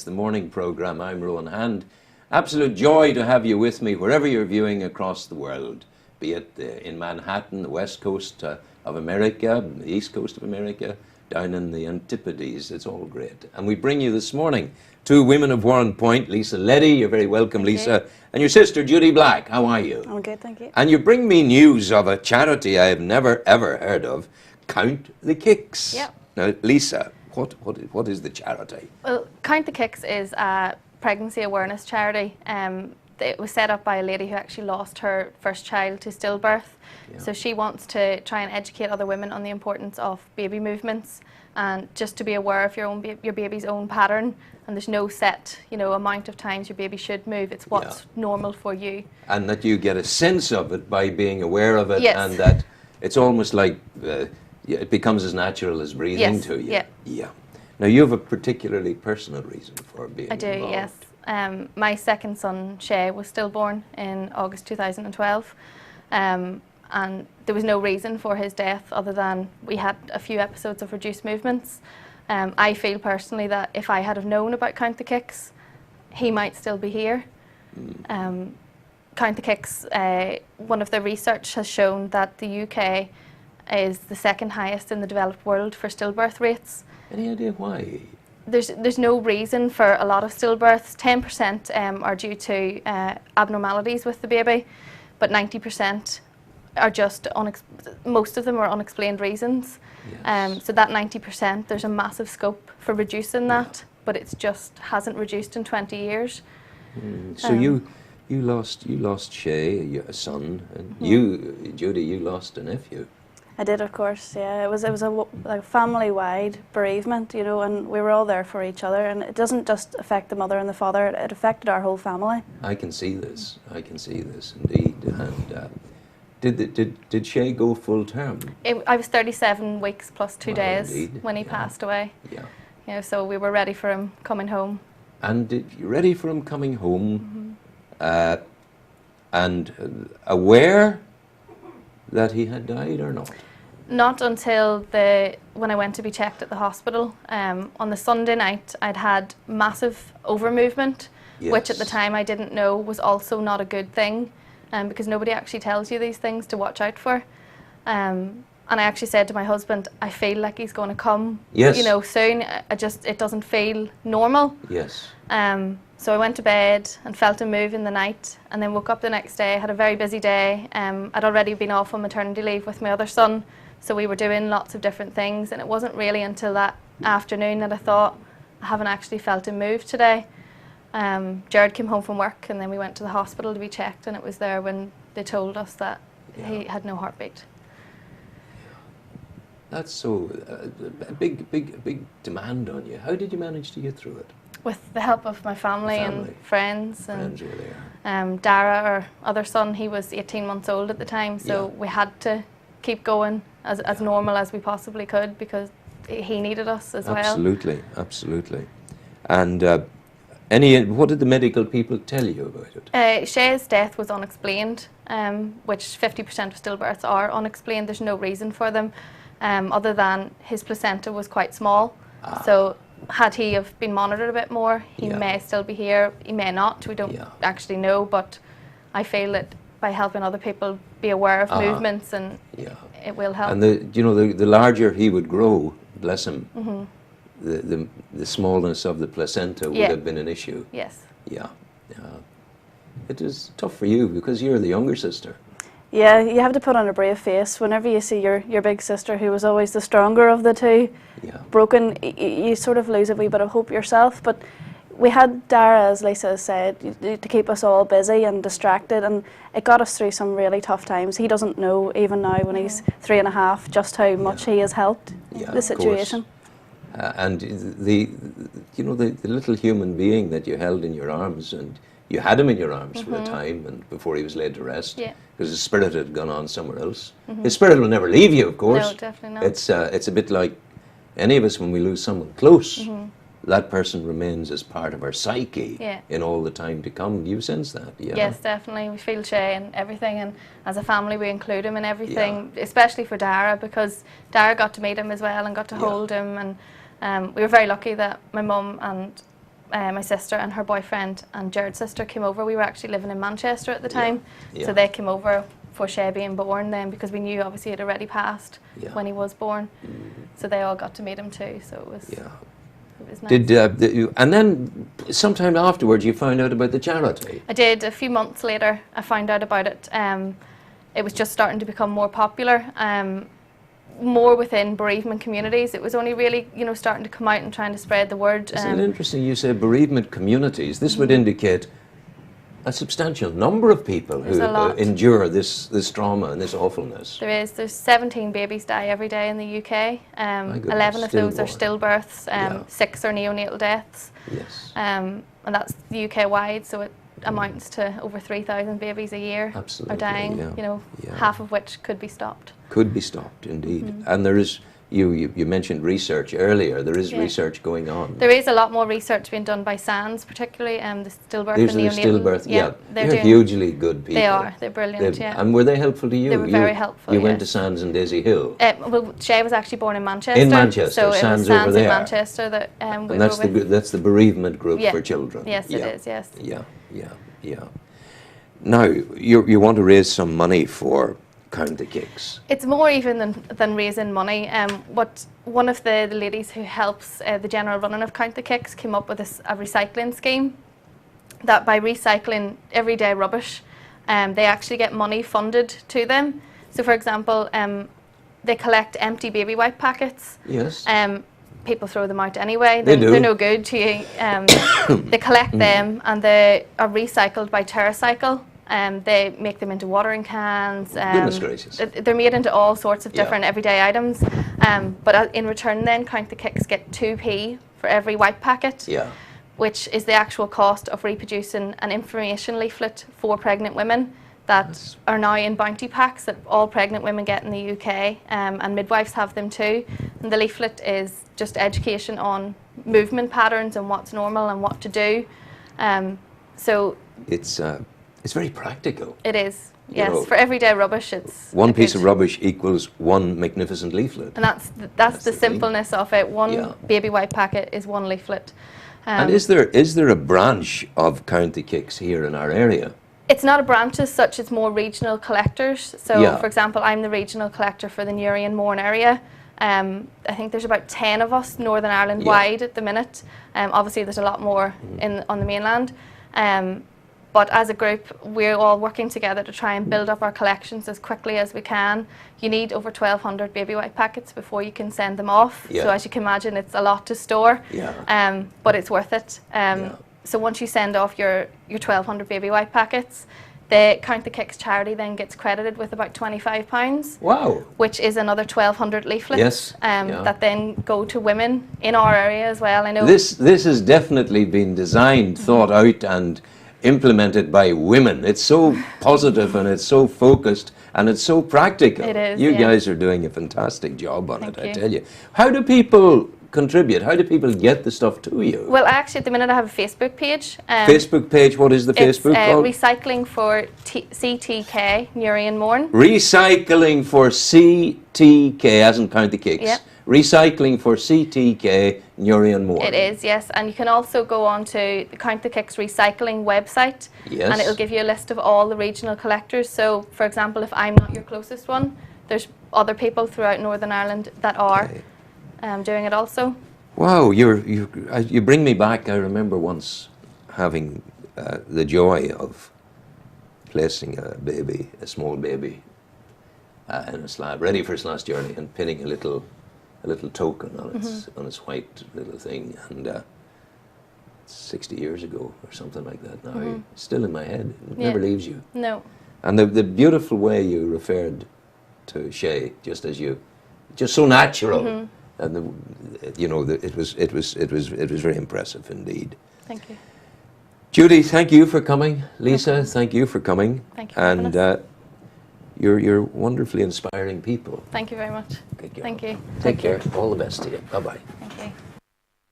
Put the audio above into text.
It's the morning program. I'm Rowan Hand. Absolute joy to have you with me wherever you're viewing across the world, be it in Manhattan, the west coast of America, the east coast of America, down in the Antipodes. It's all great. And we bring you this morning two women of Warren Point, Lisa Leddy, you're very welcome, Lisa, and your sister Judy Black. How are you? I'm good, thank you. And you bring me news of a charity I have never ever heard of, Count the Kicks. Yep. Now, Lisa, what is the charity? Well, Count the Kicks is a pregnancy awareness charity. It was set up by a lady who actually lost her first child to stillbirth. Yeah. So she wants to try and educate other women on the importance of baby movements and just to be aware of your baby's own pattern. And there's no set, amount of times your baby should move. It's what's normal for you. And that you get a sense of it by being aware of it, yes. And that it's almost like it becomes as natural as breathing to you. Yeah. Now you have a particularly personal reason for being involved. I do, yes. My second son, Shay, was stillborn in August 2012. And there was no reason for his death other than we had a few episodes of reduced movements. I feel personally that if I had have known about Count the Kicks, he might still be here. Count the Kicks, one of the research has shown that the UK is the second highest in the developed world for stillbirth rates. Any idea why? There's no reason for a lot of stillbirths. 10% are due to abnormalities with the baby, but 90% are just most of them are unexplained reasons. Yes. So that 90%, there's a massive scope for reducing that, but it's just hasn't reduced in 20 years. So you lost Shay, a son, and you, Judy, you lost a nephew. I did, of course. Yeah, it was a family-wide bereavement, and we were all there for each other. And it doesn't just affect the mother and the father; it affected our whole family. I can see this. I can see this indeed. And did Shay go full term? I was 37 weeks plus 2 days when he passed away. Yeah. So we were ready for him coming home. And you ready for him coming home, and aware that he had died or not? Not until when I went to be checked at the hospital. On the Sunday night, I'd had massive overmovement, which at the time I didn't know was also not a good thing, because nobody actually tells you these things to watch out for. And I actually said to my husband, I feel like he's going to come, soon. It doesn't feel normal. Yes. So I went to bed and felt him move in the night, and then woke up the next day, had a very busy day. I'd already been off on maternity leave with my other son, so we were doing lots of different things, and it wasn't really until that afternoon that I thought, I haven't actually felt him move today. Jared came home from work, and then we went to the hospital to be checked, and it was there when they told us that he had no heartbeat. That's so a big demand on you. How did you manage to get through it? With the help of my family and friends. Friends were there. Dara, our other son, he was 18 months old at the time, so we had to keep going as normal as we possibly could because he needed us as well. Absolutely. And what did the medical people tell you about it? Shay's death was unexplained, which 50% of stillbirths are unexplained. There's no reason for them, other than his placenta was quite small. So had he have been monitored a bit more, he may still be here, he may not, we don't actually know, but I feel that by helping other people be aware of movements, and it will help. And the larger he would grow, bless him, the smallness of the placenta would have been an issue. Yes. Yeah. It is tough for you because you're the younger sister. Yeah, you have to put on a brave face whenever you see your big sister, who was always the stronger of the two, broken. You sort of lose a wee bit of hope yourself. But we had Dara, as Lisa said, to keep us all busy and distracted, and it got us through some really tough times. He doesn't know, even now when he's 3.5, just how much he has helped the situation. And the little human being that you held in your arms, and you had him in your arms for a time, and before he was laid to rest, because his spirit had gone on somewhere else. His spirit will never leave you, of course. No, definitely not. It's a bit like any of us when we lose someone close. That person remains as part of our psyche in all the time to come. Do you sense that? Yeah. Yes, definitely. We feel Shay and everything, and as a family we include him in everything, especially for Dara, because Dara got to meet him as well and got to hold him, and we were very lucky that my mum and my sister and her boyfriend and Jared's sister came over. We were actually living in Manchester at the time, Yeah. so they came over for Shay being born then, because we knew obviously it had already passed when he was born. So they all got to meet him too. So it was. Yeah. It was nice. And then sometime afterwards you found out about the charity. I did. A few months later, I found out about it. It was just starting to become more popular, more within bereavement communities. It was only really, starting to come out and trying to spread the word. Isn't it interesting you say bereavement communities? This would indicate a substantial number of people who endure this trauma and this awfulness. There's 17 babies die every day in the UK. 11 of those are stillbirths. 6 are neonatal deaths. Yes. And that's the UK wide, so it amounts to over 3,000 babies a year are dying. Half of which could be stopped. Could be stopped, indeed. And there is. You mentioned research earlier. There is research going on. There is a lot more research being done by SANS, particularly the stillbirth and neonatal. They're hugely good people. They are. They're brilliant. And were they helpful to you? They were very helpful. You went to SANS in Daisy Hill. Well, Shay was actually born in Manchester. In Manchester, so SANS it was SANS over there. in Manchester that we and that's were with. that's the bereavement group for children. Yes, it is. Yes. Yeah. Now you want to raise some money for Count the Kicks. It's more even than raising money. One of the ladies who helps the general running of Count the Kicks came up with a recycling scheme that by recycling everyday rubbish, they actually get money funded to them. So for example, they collect empty baby wipe packets. Yes. People throw them out anyway. They're no good to you. They collect them and they are recycled by TerraCycle. They make them into watering cans. Goodness gracious. They're made into all sorts of different everyday items. But in return then, Count the Kicks get 2p for every wipe packet, which is the actual cost of reproducing an information leaflet for pregnant women that are now in bounty packs that all pregnant women get in the UK, and midwives have them too. And the leaflet is just education on movement patterns and what's normal and what to do. So it's very practical. It is, yes. For everyday rubbish, it's one piece of rubbish equals one magnificent leaflet. And that's the simpleness of it. One baby wipe packet is one leaflet. And is there a branch of Count the Kicks here in our area? It's not a branch as such. It's more regional collectors. So, for example, I'm the regional collector for the Newry and Mourne area. I think there's about 10 of us Northern Ireland wide at the minute. Obviously, there's a lot more on the mainland. But as a group, we're all working together to try and build up our collections as quickly as we can. You need over 1,200 baby wipe packets before you can send them off. So as you can imagine, it's a lot to store, but it's worth it. So once you send off your 1,200 baby wipe packets, the Count the Kicks charity then gets credited with about £25. Wow! Which is another 1,200 leaflets that then go to women in our area as well. I know this has definitely been designed, thought out, and implemented by women. It's so positive and it's so focused and it's so practical. It is. You guys are doing a fantastic job on it, I tell you. How do people contribute? How do people get the stuff to you? Well, actually, at the minute, I have a Facebook page. Facebook page. What is the Facebook called? Recycling for CTK, Newry and Mourne. Recycling for CTK, as in Count the Kicks. Yep. Recycling for CTK, Newry and Mourne. It is, yes. And you can also go on to the Count the Kicks recycling website. Yes. And it'll give you a list of all the regional collectors. So, for example, if I'm not your closest one, there's other people throughout Northern Ireland that are doing it also. Wow, you bring me back. I remember once having the joy of placing a small baby in a slab, ready for its last journey, and pinning a little token on its white little thing, and 60 years ago or something like that now. It's still in my head. It never leaves you. No. And the beautiful way you referred to Shay, just so natural. And it was very impressive indeed. Thank you. Judy, thank you for coming. Lisa, thank you for coming. Thank you for having us. You're wonderfully inspiring people. Thank you very much. Good job. Thank you. Take care. All the best to you. Bye-bye. Thank you.